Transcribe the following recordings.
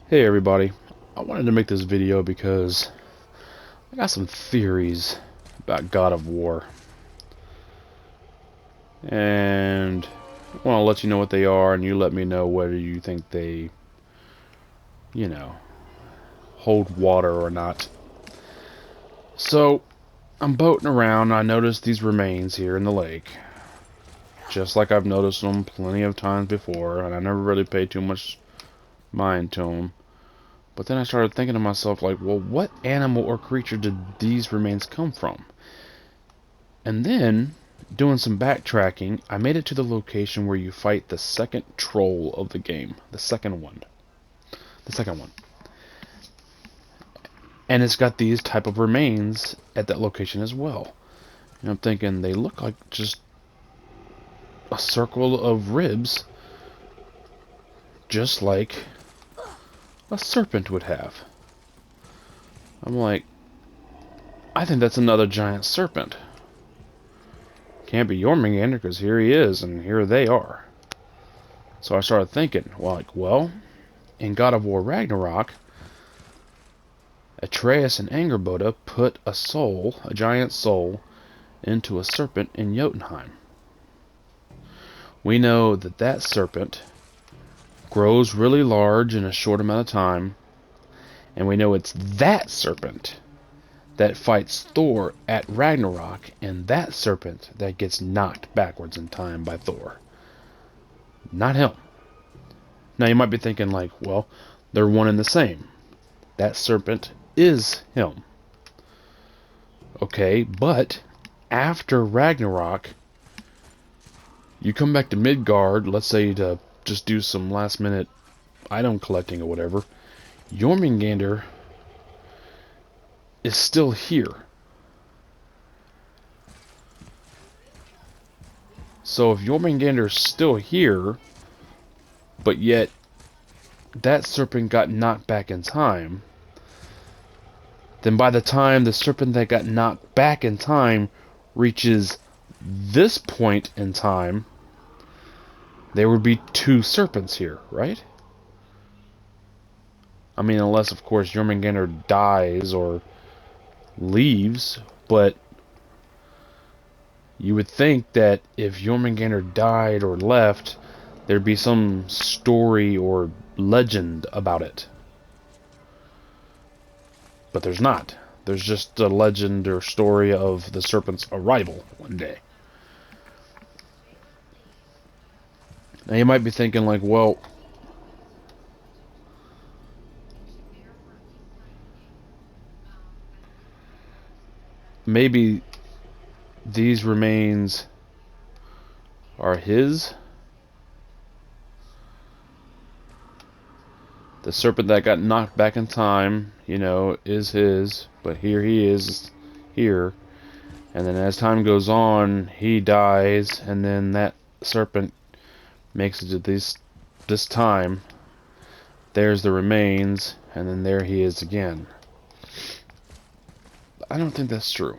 Hey everybody, I wanted to make this video because I got some theories about God of War, and I want to let you know what they are, and you let me know whether you think they, you know, hold water or not. So, I'm boating around, and I noticed these remains here in the lake, just like I've noticed them plenty of times before, and I never really paid too much mind to them. But then I started thinking to myself, like, well, what animal or creature did these remains come from? And then, doing some backtracking, I made it to the location where you fight the second troll of the game. The second one. The second one. And it's got these type of remains at that location as well. And I'm thinking they look like just a circle of ribs, just like a serpent would have. I'm like, I think that's another giant serpent. Can't be Jormungandr because here he is and here they are. So I started thinking, well, in God of War Ragnarok, Atreus and Angerboda put a soul, a giant soul, into a serpent in Jotunheim. We know that that serpent grows really large in a short amount of time, and we know it's that serpent that fights Thor at Ragnarok, and that serpent that gets knocked backwards in time by Thor. Not him. Now you might be thinking like, well, they're one and the same. That serpent is him. Okay, but after Ragnarok, you come back to Midgard, let's say to just do some last minute item collecting or whatever. Jormungandr is still here. So if Jormungandr is still here, but yet that serpent got knocked back in time, then by the time the serpent that got knocked back in time reaches this point in time, there would be two serpents here, right? I mean, unless, of course, Jormungandr dies or leaves, but you would think that if Jormungandr died or left, there'd be some story or legend about it. But there's not. There's just a legend or story of the serpent's arrival one day. Now you might be thinking like, well, maybe these remains are his. The serpent that got knocked back in time, is his, but here he is, here. And then as time goes on, he dies, and then that serpent makes it to this time. There's the remains, and then there he is again. I don't think that's true.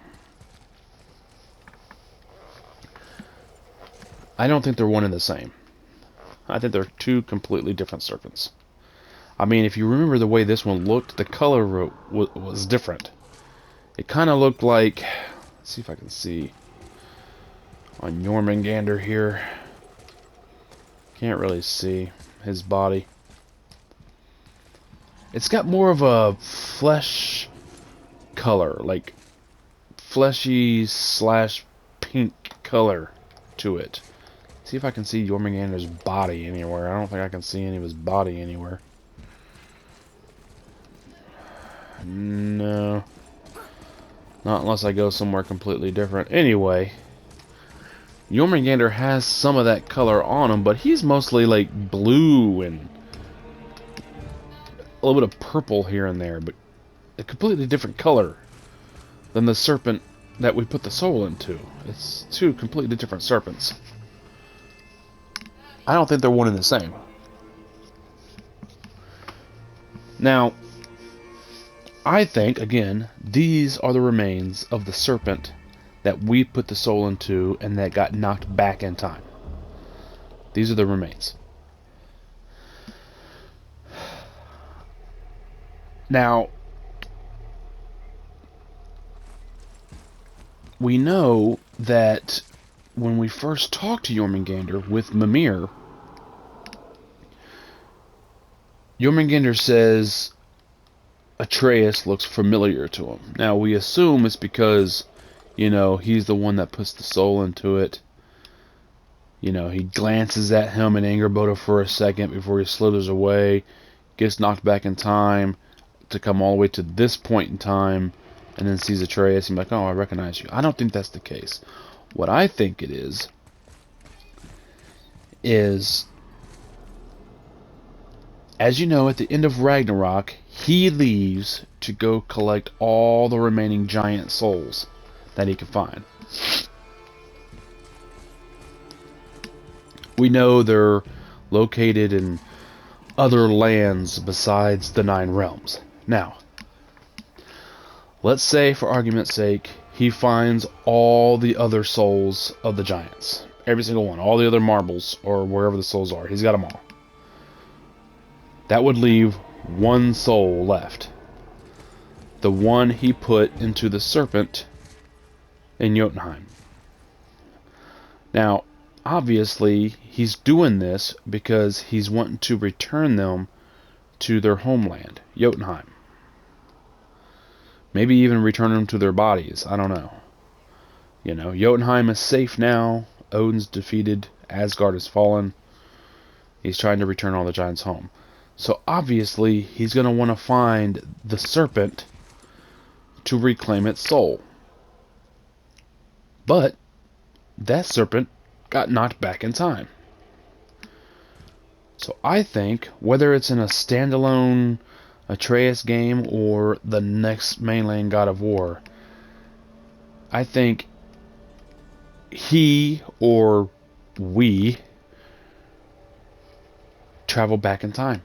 I don't think they're one and the same. I think they're two completely different serpents. I mean, if you remember the way this one looked, the color was different. It kind of looked like... Let's see if I can see on Jormungandr here. Can't really see his body. It's got more of a flesh color, like fleshy / pink color to it. See if I can see Jormungandr's body anywhere. I don't think I can see any of his body anywhere. No. Not unless I go somewhere completely different. Anyway, Jormungandr has some of that color on him, but he's mostly like blue and a little bit of purple here and there, but a completely different color than the serpent that we put the soul into. It's two completely different serpents. I don't think they're one and the same. Now, I think, again, these are the remains of the serpent that we put the soul into and that got knocked back in time. These are the remains. Now, we know that when we first talked to Jormungandr with Mimir, Jormungandr says Atreus looks familiar to him. Now, we assume it's because, he's the one that puts the soul into it. He glances at him in Angrboda for a second before he slithers away, gets knocked back in time to come all the way to this point in time, and then sees Atreus and be like, oh, I recognize you. I don't think that's the case. What I think it is, as you know, at the end of Ragnarok, he leaves to go collect all the remaining giant souls that he can find. We know they're located in other lands besides the Nine Realms. Now, let's say, for argument's sake, he finds all the other souls of the giants. Every single one. All the other marbles, or wherever the souls are. He's got them all. That would leave one soul left. The one he put into the serpent in Jotunheim. Now, obviously, he's doing this because he's wanting to return them to their homeland, Jotunheim. Maybe even return them to their bodies. I don't know. Jotunheim is safe now. Odin's defeated. Asgard has fallen. He's trying to return all the giants home. So obviously, he's going to want to find the serpent to reclaim its soul. But that serpent got knocked back in time. So I think, whether it's in a standalone Atreus game or the next mainland God of War, I think he or we travel back in time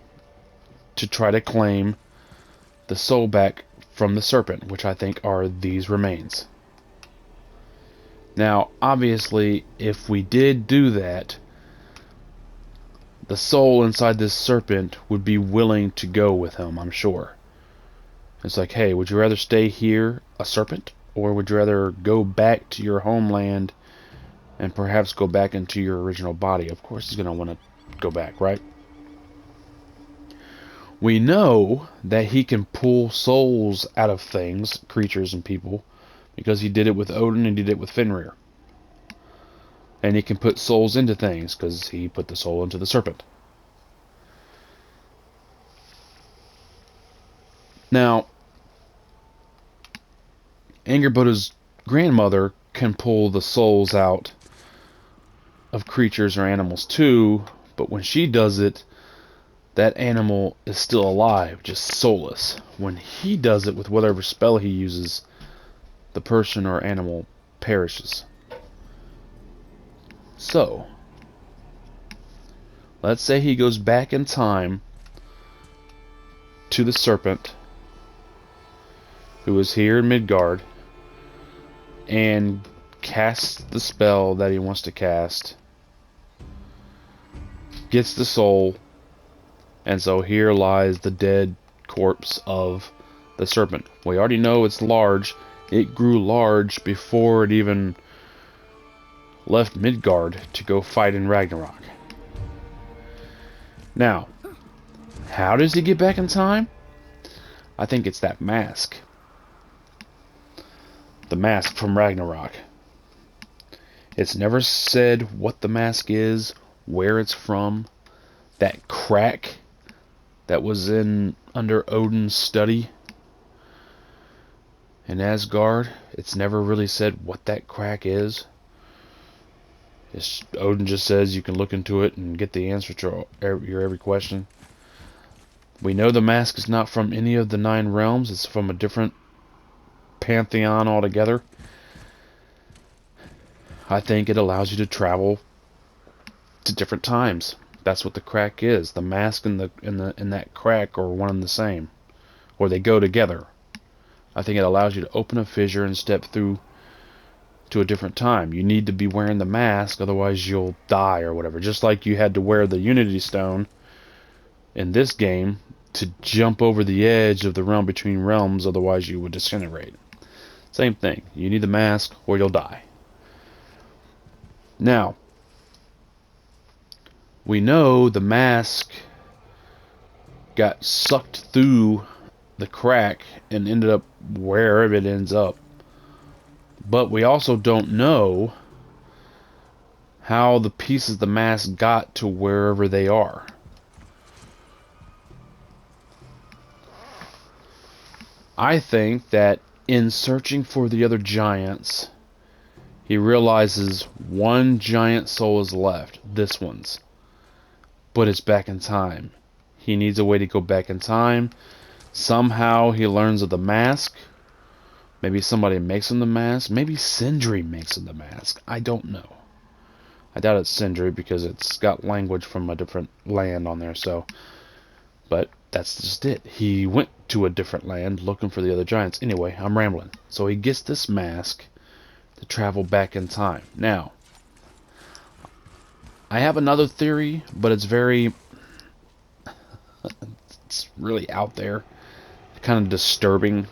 to try to claim the soul back from the serpent, which I think are these remains. Now, obviously, if we did do that, the soul inside this serpent would be willing to go with him, I'm sure. It's like, hey, would you rather stay here, a serpent, or would you rather go back to your homeland and perhaps go back into your original body? Of course he's going to want to go back, right? We know that he can pull souls out of things, creatures and people, because he did it with Odin and he did it with Fenrir. And he can put souls into things because he put the soul into the serpent. Now, Angrboda's grandmother can pull the souls out of creatures or animals too, but when she does it, that animal is still alive, just soulless. When he does it with whatever spell he uses, the person or animal perishes. So, let's say he goes back in time to the serpent, who is here in Midgard, and casts the spell that he wants to cast, gets the soul, and so here lies the dead corpse of the serpent. We already know it's large. It grew large before it even left Midgard to go fight in Ragnarok. Now, how does he get back in time? I think it's that mask. The mask from Ragnarok. It's never said what the mask is, where it's from. That crack that was under Odin's study in Asgard, it's never really said what that crack is. Odin just says you can look into it and get the answer to your every question. We know the mask is not from any of the 9 realms. It's from a different pantheon altogether. I think it allows you to travel to different times. That's what the crack is. The mask and that crack are one and the same, or they go together. I think it allows you to open a fissure and step through to a different time. You need to be wearing the mask, otherwise you'll die or whatever. Just like you had to wear the Unity Stone in this game to jump over the edge of the realm between realms, otherwise you would disintegrate. Same thing. You need the mask or you'll die. Now, we know the mask got sucked through the crack and ended up wherever it ends up. But we also don't know how the pieces of the mask got to wherever they are. I think that in searching for the other giants, he realizes one giant soul is left, this one's. But it's back in time. He needs a way to go back in time. Somehow he learns of the mask. Maybe somebody makes him the mask. Maybe Sindri makes him the mask. I don't know. I doubt it's Sindri because it's got language from a different land on there. So, but that's just it. He went to a different land looking for the other giants. Anyway, I'm rambling. So he gets this mask to travel back in time. Now, I have another theory, but it's very... it's really out there. Kind of disturbing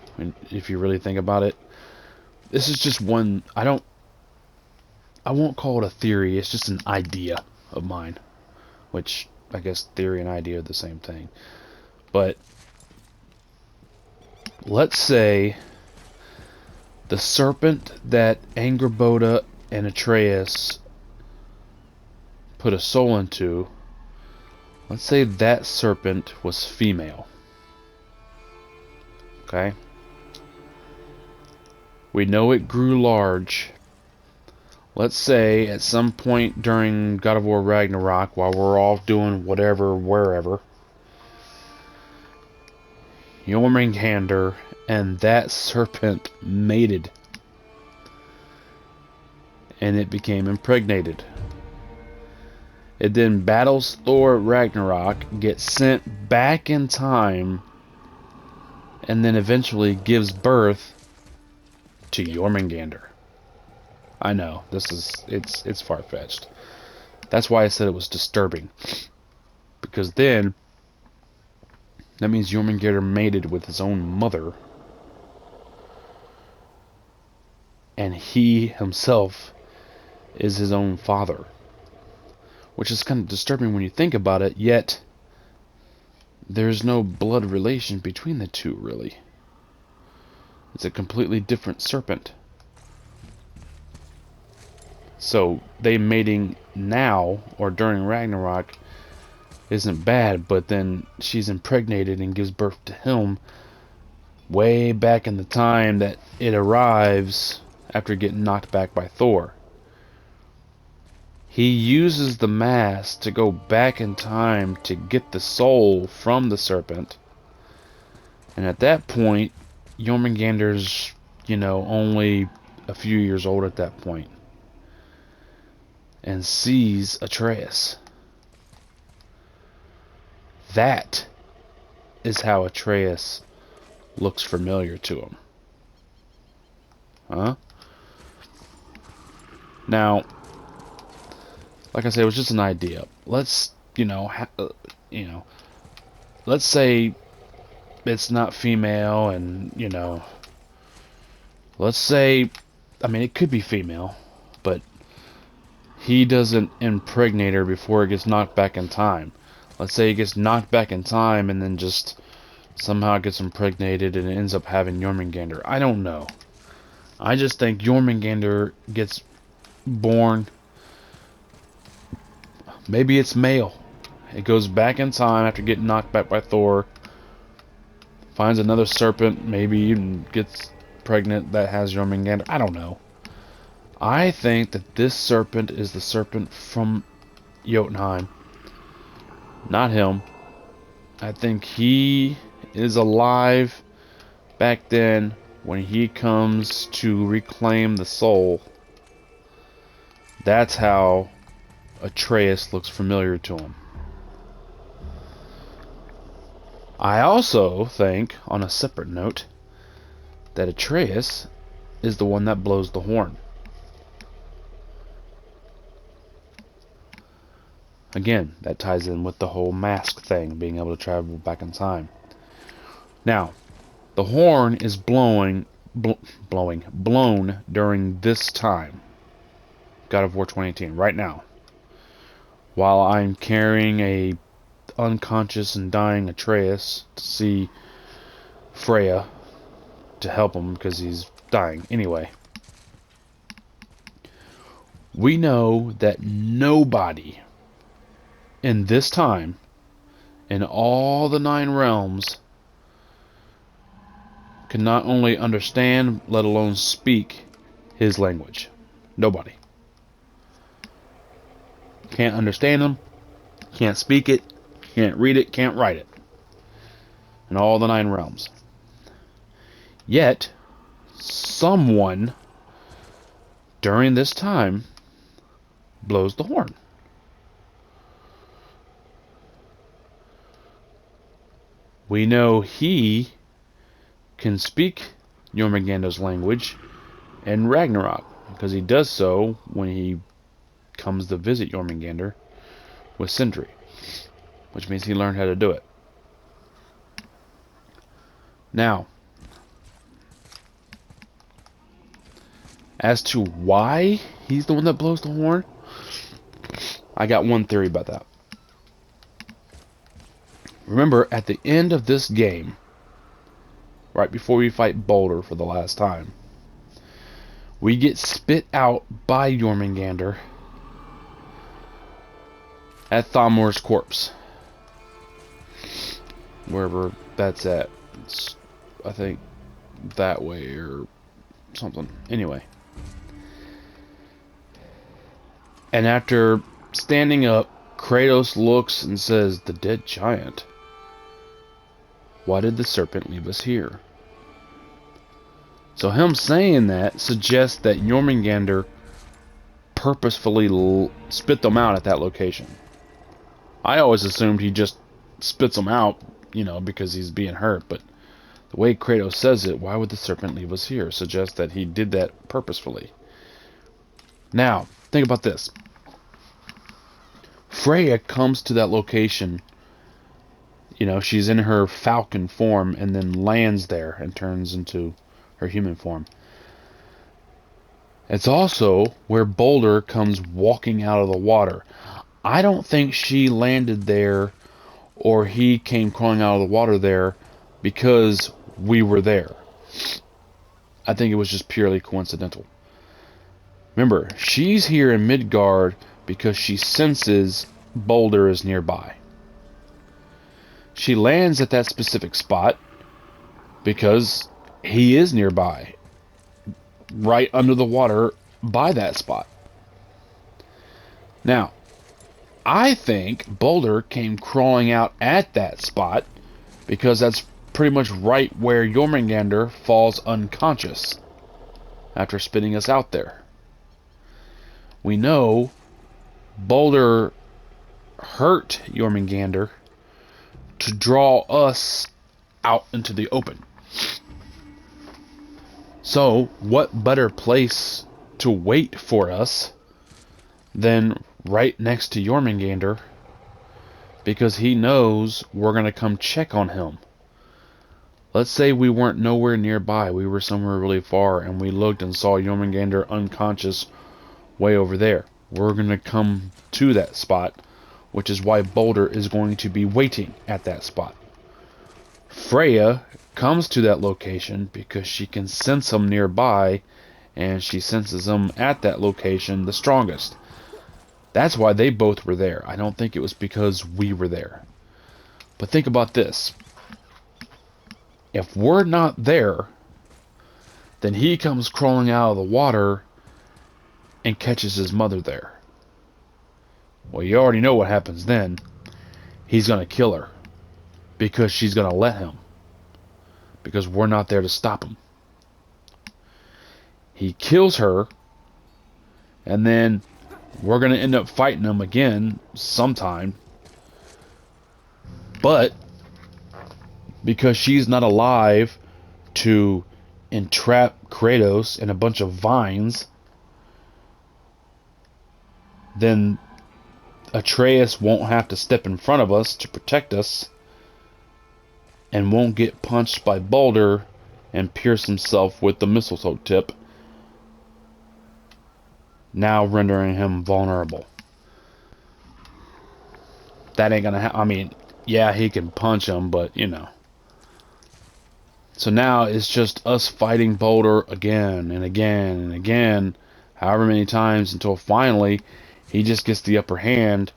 if you really think about it. This is just one... I won't call it a theory. It's just an idea of mine. Which, I guess theory and idea are the same thing. But let's say the serpent that Angrboda and Atreus put a soul into, let's say that serpent was female. Okay? We know it grew large. Let's say at some point during God of War Ragnarok, while we're all doing whatever, wherever, Jormungandr and that serpent mated. And it became impregnated. It then battles Thor at Ragnarok, gets sent back in time, and then eventually gives birth to Jormungandr. I know, it's far-fetched. That's why I said it was disturbing. Because then, that means Jormungandr mated with his own mother. And he himself is his own father. Which is kind of disturbing when you think about it, yet there's no blood relation between the two, really. It's a completely different serpent. So, they mating now, or during Ragnarok, isn't bad, but then she's impregnated and gives birth to him way back in the time that it arrives after getting knocked back by Thor. He uses the mask to go back in time to get the soul from the serpent. And at that point, Jormungandr's, only a few years old at that point. And sees Atreus. That is how Atreus looks familiar to him. Huh? Now, like I said, it was just an idea. Let's, let's say it's not female and, let's say, it could be female, but he doesn't impregnate her before it gets knocked back in time. Let's say he gets knocked back in time and then just somehow gets impregnated and ends up having Jormungandr. I don't know. I just think Jormungandr gets born. Maybe it's male. It goes back in time after getting knocked back by Thor. Finds another serpent. Maybe even gets pregnant that has Jormungandr. I don't know. I think that this serpent is the serpent from Jotunheim. Not him. I think he is alive back then when he comes to reclaim the soul. That's how Atreus looks familiar to him. I also think, on a separate note, that Atreus is the one that blows the horn. Again, that ties in with the whole mask thing, being able to travel back in time. Now, the horn is blown during this time, God of War 2018, right now, while I'm carrying a unconscious and dying Atreus to see Freya to help him because he's dying. Anyway, we know that nobody in this time, in all the 9 realms, can not only understand, let alone speak his language. Nobody. Can't understand him, can't speak it, can't read it, can't write it. In all the 9 realms. Yet, someone during this time blows the horn. We know he can speak Jormungandr's language in Ragnarok, because he does so when he comes to visit Jormungandr with Sindri, which means he learned how to do it. Now, as to why he's the one that blows the horn, I got one theory about that. Remember, at the end of this game, right before we fight Baldur for the last time, we get spit out by Jormungandr at Thamur's corpse. Wherever that's at. It's, I think, that way or something. Anyway. And after standing up, Kratos looks and says, "The dead giant. Why did the serpent leave us here?" So him saying that suggests that Jormungandr purposefully spit them out at that location. I always assumed he just spits them out, because he's being hurt, but the way Kratos says it, "Why would the serpent leave us here?" suggests that he did that purposefully. Now, think about this. Freya comes to that location, she's in her falcon form and then lands there and turns into her human form. It's also where Baldur comes walking out of the water. I don't think she landed there or he came crawling out of the water there because we were there. I think it was just purely coincidental. Remember, she's here in Midgard because she senses Baldur is nearby. She lands at that specific spot because he is nearby, right under the water by that spot. Now, I think Baldur came crawling out at that spot because that's pretty much right where Jormungandr falls unconscious after spitting us out there. We know Baldur hurt Jormungandr to draw us out into the open. So, what better place to wait for us than right next to Jormungandr, because he knows we're going to come check on him. Let's say we weren't nowhere nearby, we were somewhere really far, and we looked and saw Jormungandr unconscious way over there. We're going to come to that spot, which is why Baldur is going to be waiting at that spot. Freya comes to that location because she can sense him nearby, and she senses him at that location the strongest. That's why they both were there. I don't think it was because we were there. But think about this. If we're not there, then he comes crawling out of the water and catches his mother there. Well, you already know what happens then. He's going to kill her because she's going to let him. Because we're not there to stop him. He kills her, and then we're going to end up fighting him again sometime. But because she's not alive to entrap Kratos in a bunch of vines, then Atreus won't have to step in front of us to protect us and won't get punched by Baldur and pierce himself with the mistletoe tip, now rendering him vulnerable. That ain't gonna I mean, yeah, he can punch him, but, you know. So now it's just us fighting Baldur again and again and again, however many times, until finally he just gets the upper hand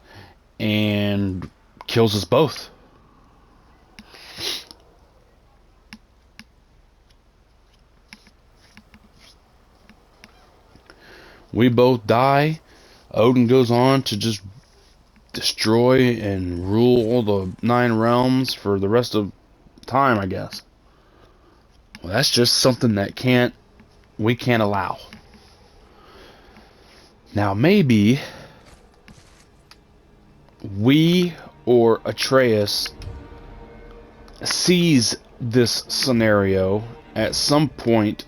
and kills us both. We both die. Odin goes on to just destroy and rule the 9 realms for the rest of time, I guess. Well, that's just something that we can't allow. Now maybe we or Atreus sees this scenario at some point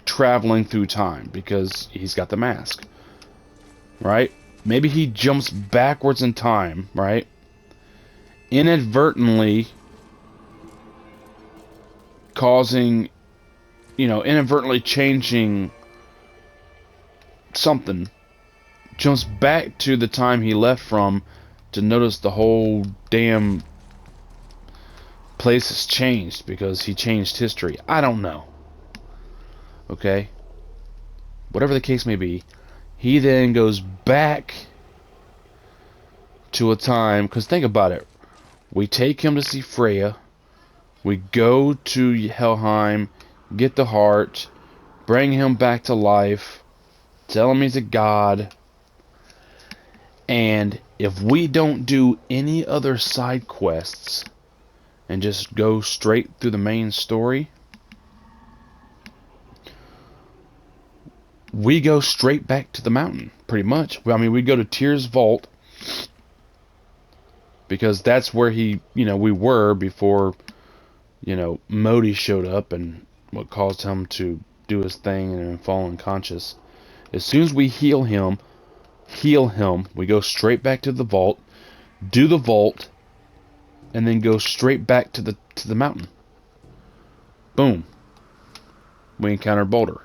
traveling through time because he's got the mask, right? Maybe he jumps backwards in time, right? Inadvertently causing, inadvertently changing something, jumps back to the time he left from to notice the whole damn place has changed because he changed history. I don't know. Okay? Whatever the case may be, he then goes back to a time, because think about it. We take him to see Freya. We go to Helheim, get the heart, bring him back to life, tell him he's a god. And if we don't do any other side quests and just go straight through the main story, we go straight back to the mountain, pretty much. I mean, we go to Tyr's Vault, because that's where we were before, Modi showed up and what caused him to do his thing and fall unconscious. As soon as we heal him, we go straight back to the vault, do the vault, and then go straight back to the mountain. Boom. We encounter Baldur.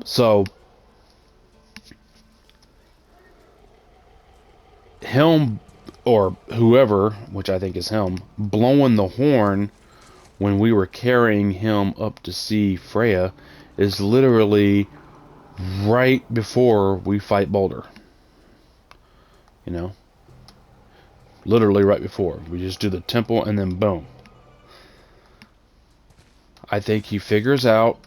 So him, or whoever, which I think is him, blowing the horn when we were carrying him up to see Freya is literally right before we fight Baldur. Literally right before. We just do the temple and then boom. I think he figures out,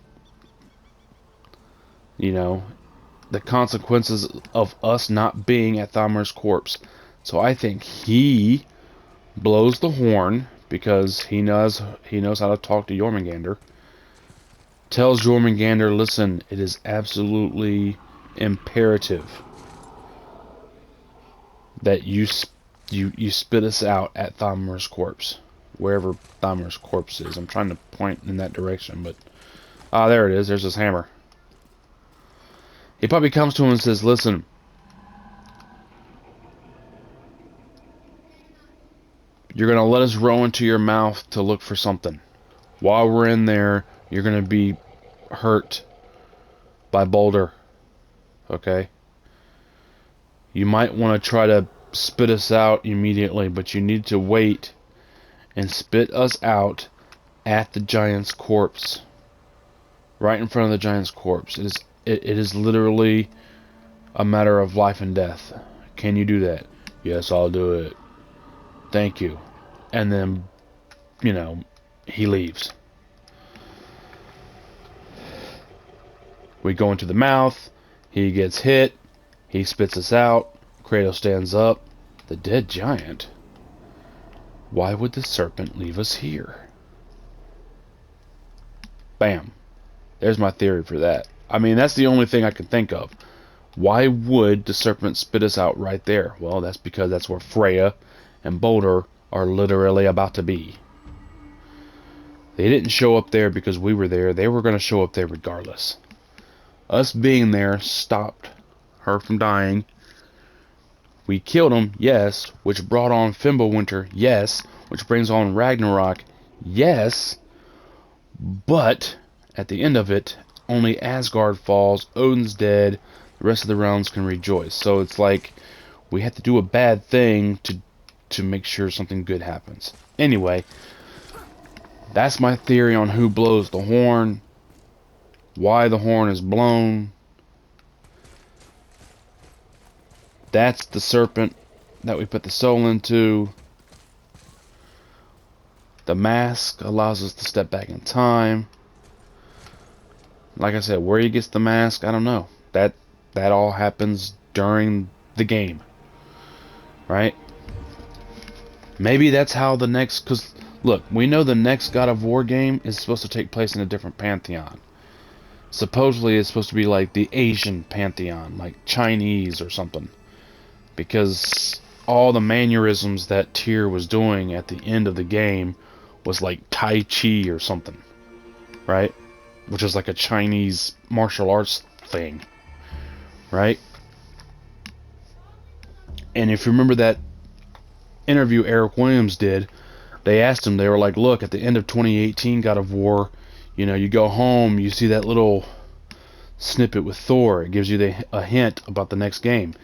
the consequences of us not being at Thamur's corpse. So I think he blows the horn because he knows how to talk to Jormungandr. Tells Jormungandr, listen, it is absolutely imperative that you spit us out at Thamur's corpse, wherever Thamur's corpse is. I'm trying to point in that direction, but there it is. There's his hammer. He probably comes to him and says, listen, you're going to let us row into your mouth to look for something. While we're in there, you're going to be hurt by Baldur. Okay? You might want to try to spit us out immediately, but you need to wait and spit us out at the giant's corpse. Right in front of the giant's corpse. It is literally a matter of life and death. Can you do that? Yes, I'll do it. Thank you. And then, he leaves. We go into the mouth. He gets hit. He spits us out. Kratos stands up. The dead giant? Why would the serpent leave us here? Bam. There's my theory for that. I mean, that's the only thing I can think of. Why would the serpent spit us out right there? Well, that's because that's where Freya and Baldur are literally about to be. They didn't show up there because we were there. They were going to show up there regardless. Us being there stopped her from dying. We killed him, yes, which brought on Fimbulwinter, yes, which brings on Ragnarok, yes, but at the end of it, only Asgard falls, Odin's dead, the rest of the realms can rejoice. So it's like we have to do a bad thing to make sure something good happens. Anyway, that's my theory on who blows the horn, why the horn is blown. That's the serpent that we put the soul into. The mask allows us to step back in time. Like I said, where he gets the mask, I don't know. That all happens during the game, right? Maybe that's how the next... Because, look, we know the next God of War game is supposed to take place in a different pantheon. Supposedly it's supposed to be like the Asian pantheon, like Chinese or something. Because all the mannerisms that Tyr was doing at the end of the game was like Tai Chi or something, right? Which is like a Chinese martial arts thing, right? And if you remember that interview Eric Williams did, they asked him, they were like, look, at the end of 2018 God of War, you know, you go home, you see that little snippet with Thor, it gives you a hint about the next game.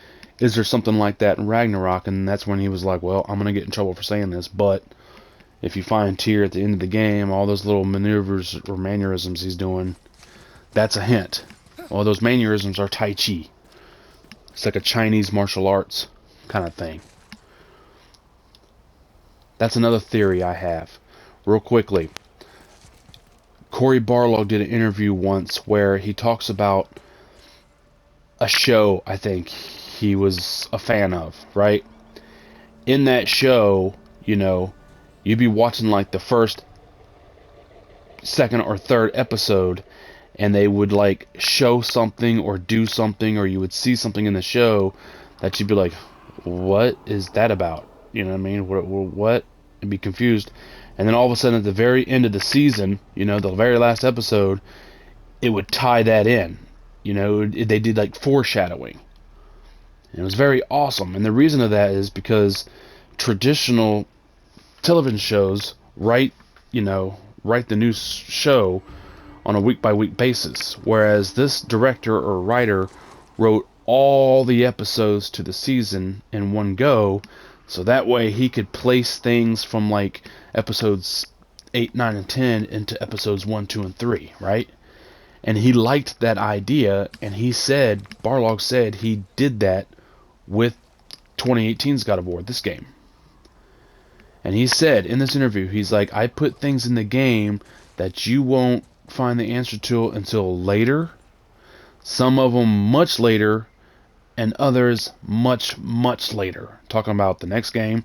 Is there something like that in Ragnarok? And that's when he was like, well, I'm going to get in trouble for saying this, but if you find Tyr at the end of the game, all those little maneuvers or mannerisms he's doing, that's a hint. All those mannerisms are Tai Chi. It's like a Chinese martial arts kind of thing. That's another theory I have. Real quickly, Cory Barlog did an interview once where he talks about a show I think he was a fan of, right? In that show, you know, you'd be watching like the first, second, or third episode, and they would like show something or do something, or you would see something in the show that you'd be like, what is that about? You know what I mean? What? And be confused. And then all of a sudden at the very end of the season, you know, the very last episode, it would tie that in. You know, they did like foreshadowing. And it was very awesome. And the reason of that is because traditional television shows write the new show on a week-by-week basis. Whereas this director or writer wrote all the episodes to the season in one go, so that way he could place things from like episodes 8, 9, and 10 into episodes 1, 2, and 3, right? And he liked that idea, and Barlog said he did that with 2018's God of War, this game. And he said in this interview, he's like, I put things in the game that you won't find the answer to until later. Some of them much later, and others much, much later. Talking about the next game,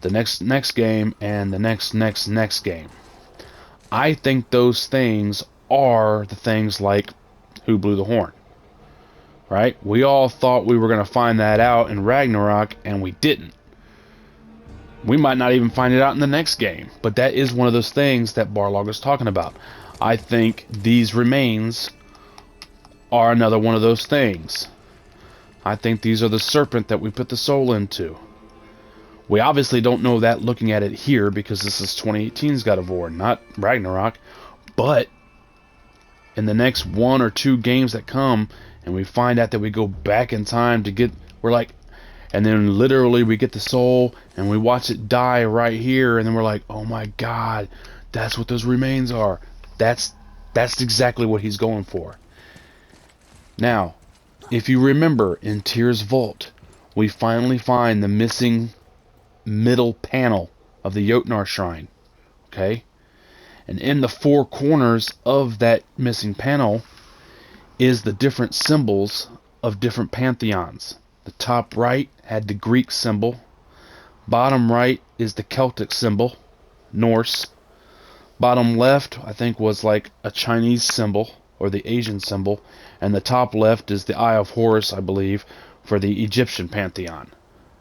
the next game, and the next game. I think those things are the things like who blew the horn. Right? We all thought we were going to find that out in Ragnarok, and we didn't. We might not even find it out in the next game, but that is one of those things that Barlog is talking about. I think these remains are another one of those things. I think these are the serpent that we put the soul into. We obviously don't know that looking at it here, because this is 2018's God of War, not Ragnarok, but in the next 1 or 2 games that come, and we find out that we go back in time to get, and then literally we get the soul, and we watch it die right here, and then we're like, oh my god, that's what those remains are. That's exactly what he's going for. Now, if you remember, in Tyr's Vault, we finally find the missing middle panel of the Jotnar Shrine. Okay? And in the 4 corners of that missing panel is the different symbols of different pantheons. The top right had the Greek symbol. Bottom right is the Celtic symbol, Norse. Bottom left, I think, was like a Chinese symbol, or the Asian symbol. And the top left is the Eye of Horus, I believe, for the Egyptian pantheon.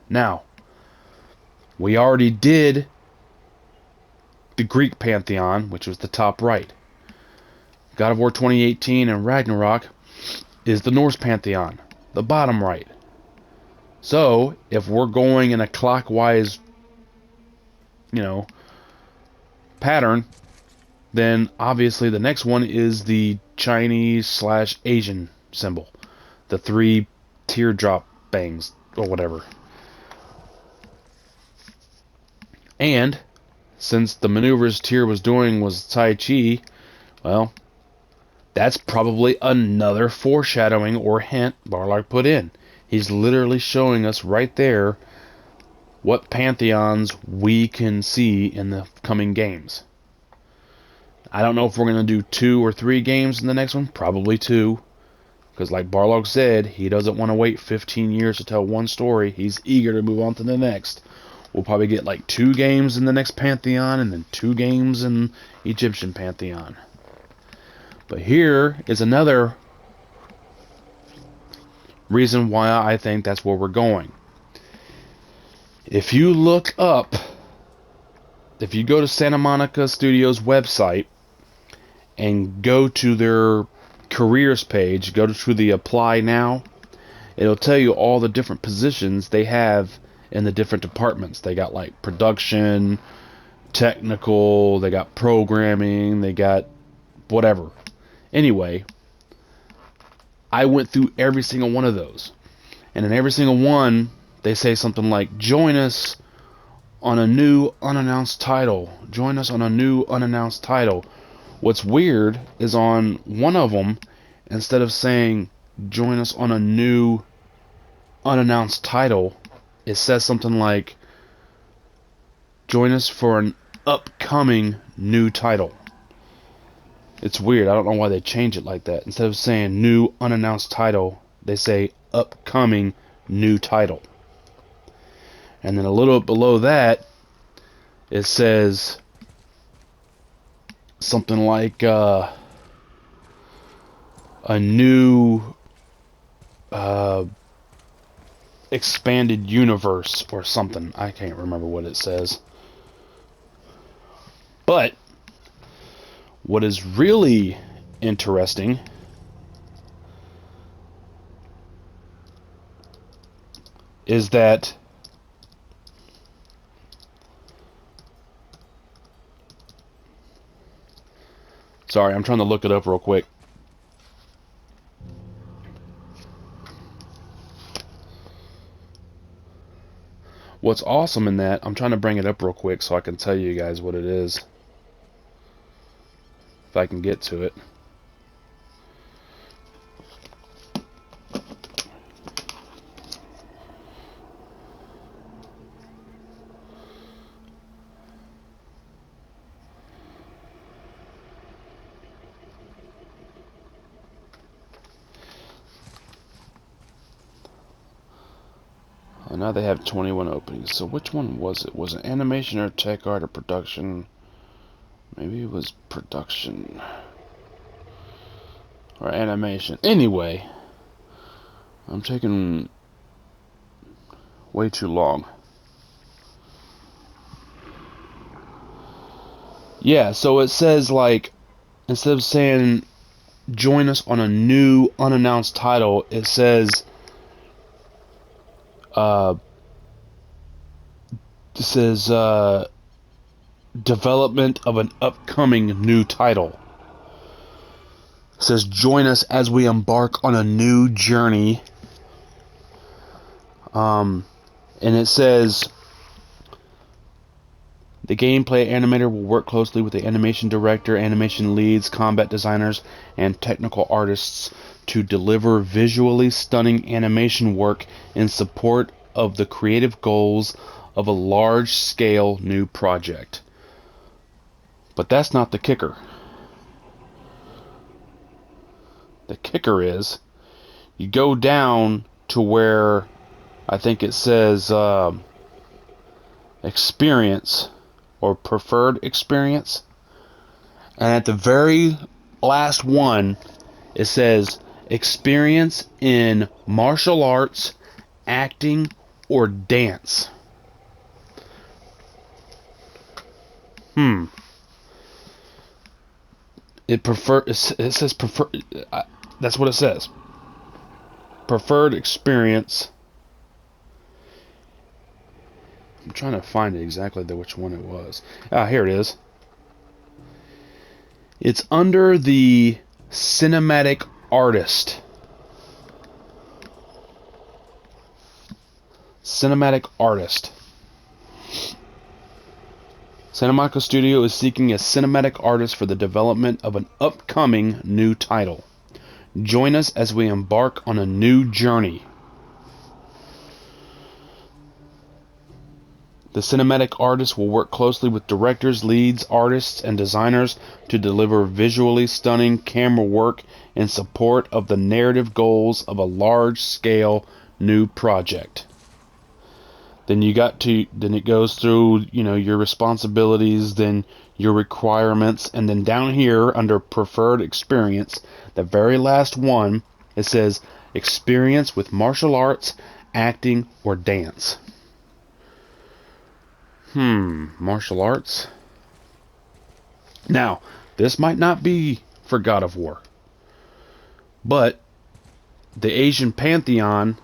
Now, we already did the Greek pantheon, which was the top right. God of War 2018 and Ragnarok is the Norse pantheon. the bottom right. So, if we're going in a clockwise, pattern, then obviously the next one is the Chinese/Asian symbol. The 3 teardrop bangs, or whatever. And, since the maneuvers Tyr was doing was Tai Chi, well, that's probably another foreshadowing or hint Barlog put in. He's literally showing us right there what pantheons we can see in the coming games. I don't know if we're going to do 2 or 3 games in the next one. Probably 2. Because like Barlog said, he doesn't want to wait 15 years to tell one story. He's eager to move on to the next. We'll probably get like 2 games in the next pantheon and then 2 games in Egyptian pantheon. But here is another reason why I think that's where we're going. If you look up, if you go to Santa Monica Studios website and go to their careers page, go to the apply now, it'll tell you all the different positions they have in the different departments. They got like production, technical, they got programming, they got whatever. Anyway, I went through every single one of those. And in every single one, they say something like, join us on a new unannounced title. Join us on a new unannounced title. What's weird is on one of them, instead of saying, join us on a new unannounced title, it says something like, join us for an upcoming new title. It's weird. I don't know why they change it like that. Instead of saying new unannounced title, they say upcoming new title. And then a little below that, it says something like a new expanded universe or something. I can't remember what it says. But what is really interesting is that sorry, I'm trying to look it up real quick. What's awesome in that, I'm trying to bring it up real quick so I can tell you guys what it is. If I can get to it. And now they have 21 openings. So which one was it? Was it animation or tech art or production? Maybe it was production. Or animation. Anyway. I'm taking way too long. Yeah, so it says like, instead of saying join us on a new unannounced title, it says development of an upcoming new title. It says join us as we embark on a new journey. And it says the gameplay animator will work closely with the animation director, animation leads, combat designers, and technical artists to deliver visually stunning animation work in support of the creative goals of a large-scale new project. But that's not the kicker. The kicker is, you go down to where I think it says experience or preferred experience, and at the very last one it says experience in martial arts, acting, or dance. It says prefer. That's what it says. preferred experience. I'm trying to find exactly which one it was. Ah, here it is. It's under the cinematic artist. Cinematic artist. Santa Monica Studio is seeking a cinematic artist for the development of an upcoming new title. Join us as we embark on a new journey. The cinematic artist will work closely with directors, leads, artists, and designers to deliver visually stunning camera work in support of the narrative goals of a large-scale new project. Then it goes through, your responsibilities, then your requirements, and then down here under preferred experience, the very last one, it says experience with martial arts, acting, or dance. Martial arts. Now, this might not be for God of War, but the Asian pantheon,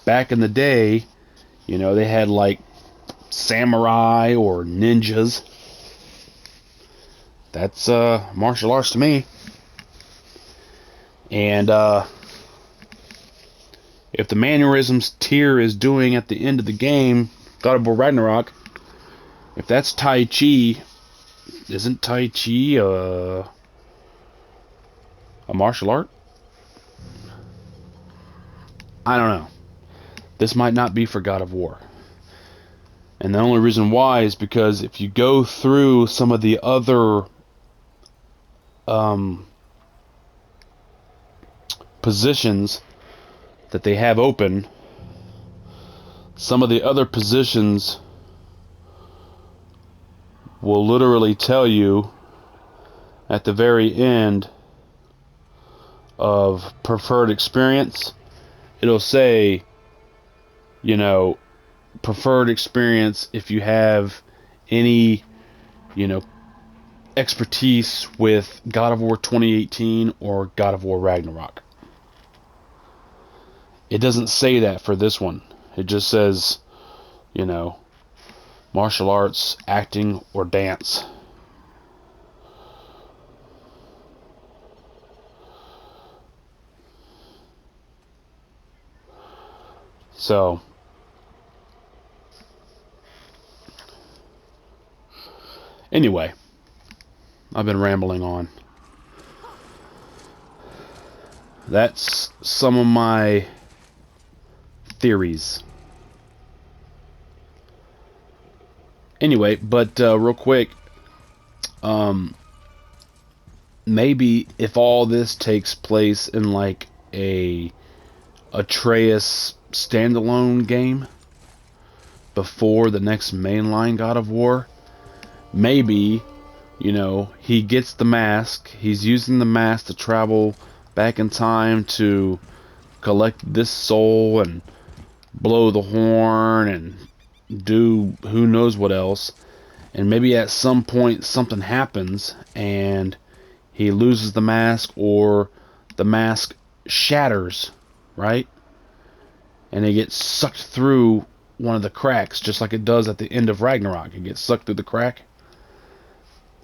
back in the day, they had like samurai or ninjas. That's martial arts to me. And if the mannerisms Tyr is doing at the end of the game, God of War Ragnarok, if that's Tai Chi, isn't Tai Chi a martial art? I don't know. This might not be for God of War. And the only reason why is because if you go through some of the other positions that they have open, some of the other positions will literally tell you at the very end of preferred experience, it'll say, preferred experience if you have any, expertise with God of War 2018 or God of War Ragnarok. It doesn't say that for this one. It just says, martial arts, acting, or dance. So, anyway, I've been rambling on. That's some of my theories. Anyway, but real quick, maybe if all this takes place in like a Atreus standalone game before the next mainline God of War, maybe, he gets the mask, he's using the mask to travel back in time to collect this soul and blow the horn and do who knows what else, and maybe at some point something happens and he loses the mask, or the mask shatters, right? And it gets sucked through one of the cracks, just like it does at the end of Ragnarok. It gets sucked through the crack.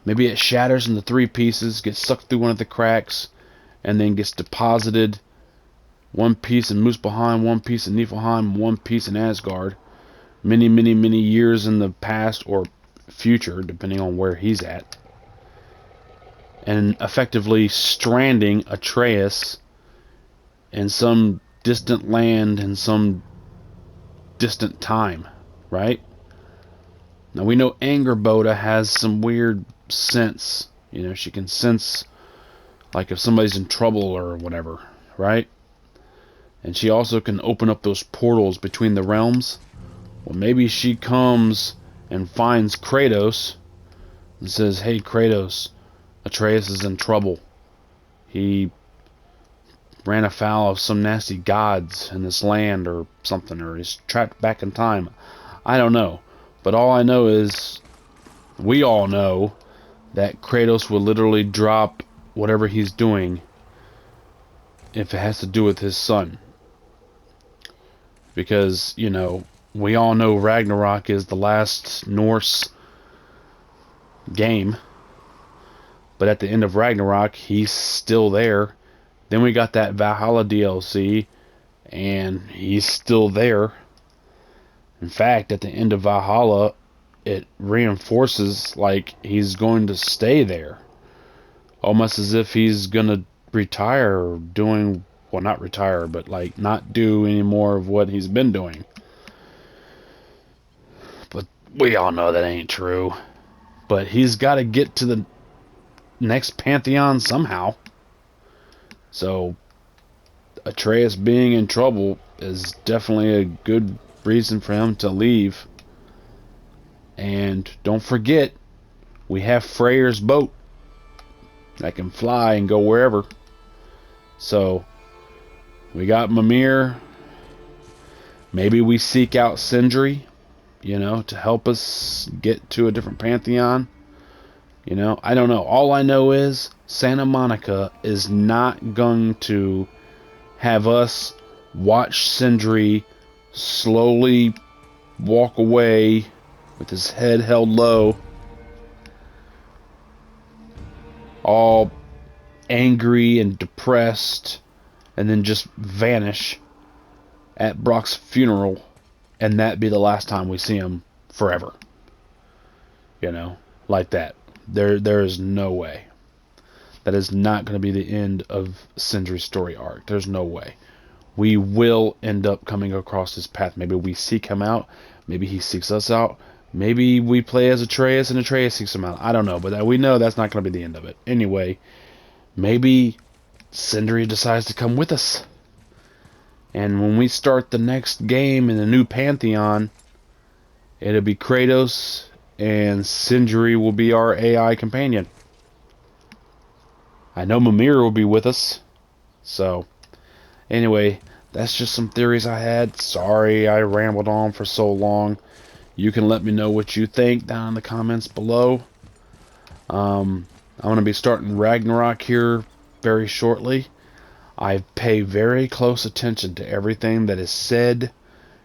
Maybe it shatters into 3 pieces, gets sucked through one of the cracks, and then gets deposited, one piece in Muspelheim, one piece in Niflheim, one piece in Asgard, many, many, many years in the past or future, depending on where he's at, and effectively stranding Atreus in some distant land in some distant time, right? Now we know Angerboda has some weird sense. She can sense like if somebody's in trouble or whatever, right? And she also can open up those portals between the realms. Well, maybe she comes and finds Kratos and says, "Hey, Kratos, Atreus is in trouble. He ran afoul of some nasty gods in this land or something, or he's trapped back in time." I don't know. But all I know is, we all know that Kratos will literally drop whatever he's doing if it has to do with his son. Because, you know, we all know Ragnarok is the last Norse game. But at the end of Ragnarok, he's still there. Then we got that Valhalla DLC, and he's still there. In fact, at the end of Valhalla, it reinforces like he's going to stay there. Almost as if he's going to retire doing, well, not retire, but like not do any more of what he's been doing. But we all know that ain't true. But he's got to get to the next Pantheon somehow. So Atreus being in trouble is definitely a good reason for him to leave. And don't forget, we have Freyr's boat that can fly and go wherever. So we got Mimir. Maybe we seek out Sindri, you know, to help us get to a different Pantheon. You know, I don't know. All I know is Santa Monica is not going to have us watch Sindri slowly walk away with his head held low, all angry and depressed, and then just vanish at Brock's funeral, and that be the last time we see him forever. You know, like that. There is no way. That is not going to be the end of Sindri's story arc. There's no way. We will end up coming across his path. Maybe we seek him out. Maybe he seeks us out. Maybe we play as Atreus and Atreus seeks him out. I don't know, but we know that's not going to be the end of it. Anyway, maybe Sindri decides to come with us. And when we start the next game in the new Pantheon, it'll be Kratos, and Sindri will be our AI companion. I know Mimir will be with us. So, anyway, that's just some theories I had. Sorry I rambled on for so long. You can let me know what you think down in the comments below. I'm going to be starting Ragnarok here very shortly. I pay very close attention to everything that is said,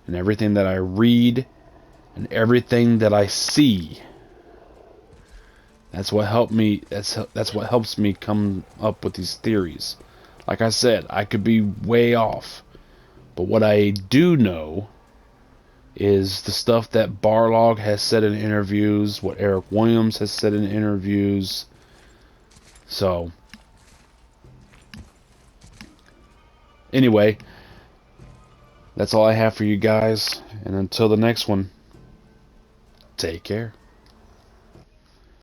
and everything that I read, and everything that I see. That's what helped me. That's what helps me come up with these theories. Like I said, I could be way off, but what I do know is the stuff that Barlog has said in interviews, what Eric Williams has said in interviews. So, anyway, that's all I have for you guys, and until the next one, take care.